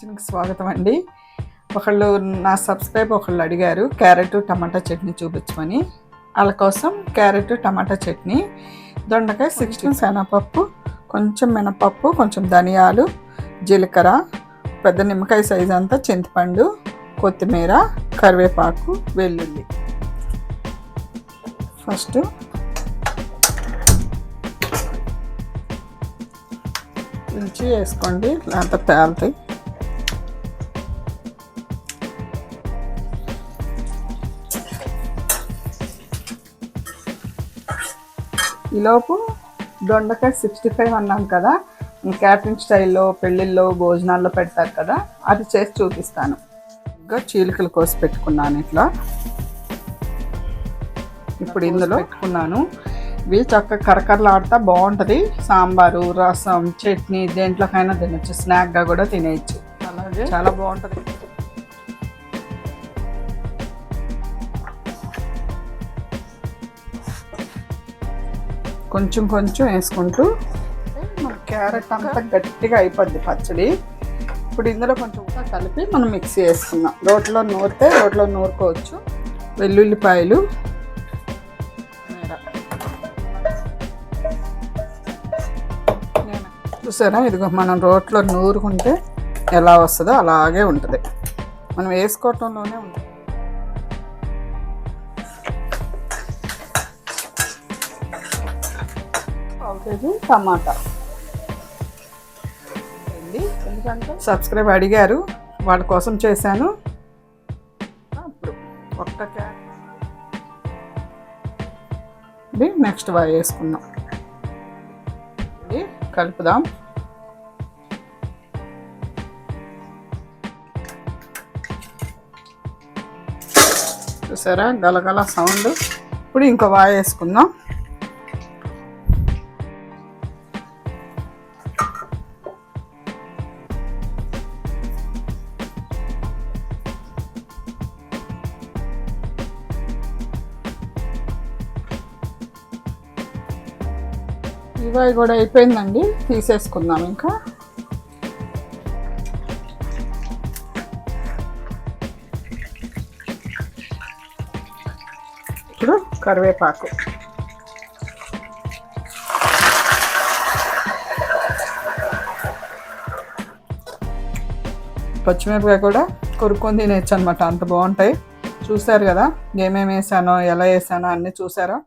కిచెన్కి స్వాగతం అండి. ఒకళ్ళు నా సబ్స్క్రైబ్ ఒకళ్ళు అడిగారు క్యారెట్ టమాటా చట్నీ చూపించమని. వాళ్ళ కోసం క్యారెట్ టమాటా చట్నీ, దొండకాయ 16 శనగపప్పు, కొంచెం మినపప్పు, కొంచెం ధనియాలు, జీలకర్ర, పెద్ద నిమ్మకాయ సైజు అంతా చింతపండు, కొత్తిమీర, కరివేపాకు, వెల్లుల్లి. ఫస్ట్ ఇంచి వేసుకోండి, లేకపోతే పేలుతాయి. ఈలోపు దొండకాయ 65 అన్నాను కదా, క్యాటరింగ్ స్టైల్లో పెళ్ళిళ్ళలో భోజనాల్లో పెడతారు కదా, అది చేసి చూపిస్తాను. ఇంకా చీలికలు కోసి పెట్టుకున్నాను ఇట్లా. ఇప్పుడు ఇందులో పెట్టుకున్నాను. ఇవి చక్కగా కరకరలాడుతా బాగుంటుంది. సాంబారు, రసం, చట్నీ దేంట్లోకైనా తినచ్చు, స్నాక్గా కూడా తినేయచ్చు. అలాగే చాలా బాగుంటుంది. కొంచెం కొంచెం వేసుకుంటూ మన క్యారెట్ అంతా గట్టిగా అయిపోద్ది పచ్చడి. ఇప్పుడు ఇందులో కొంచెం కలిపి మనం మిక్సీ వేసుకుందాం. రోట్లో నూరితే రోట్లో నూరుకోవచ్చు. వెల్లుల్లిపాయలు, చూసారా, ఇదిగో మనం రోట్లో నూరుకుంటే ఎలా వస్తుందో అలాగే ఉంటుంది. మనం వేసుకోవటంలోనే ఉంటుంది. కేజీ టమాటా. ఎందుకంటే సబ్స్క్రైబ్ అడిగారు, వాళ్ళ కోసం చేశాను. ఇప్పుడు ఒక్క ఇది నెక్స్ట్ వేసుకుందాం. ఇది కలుపుదాం. చూసారా గలగల సౌండ్. ఇప్పుడు ఇంకో వేసుకుందాం. ఇవి కూడా అయిపోయిందండి, తీసేసుకుందాం. ఇంకా ఇప్పుడు కరివేపాకు, పచ్చిమిరపకాయ కూడా కొరుక్కొని తినేయచ్చు అనమాట, అంత బాగుంటాయి. చూసారు కదా ఏమేమి వేసానో, ఎలా వేసానో అన్నీ చూసారా.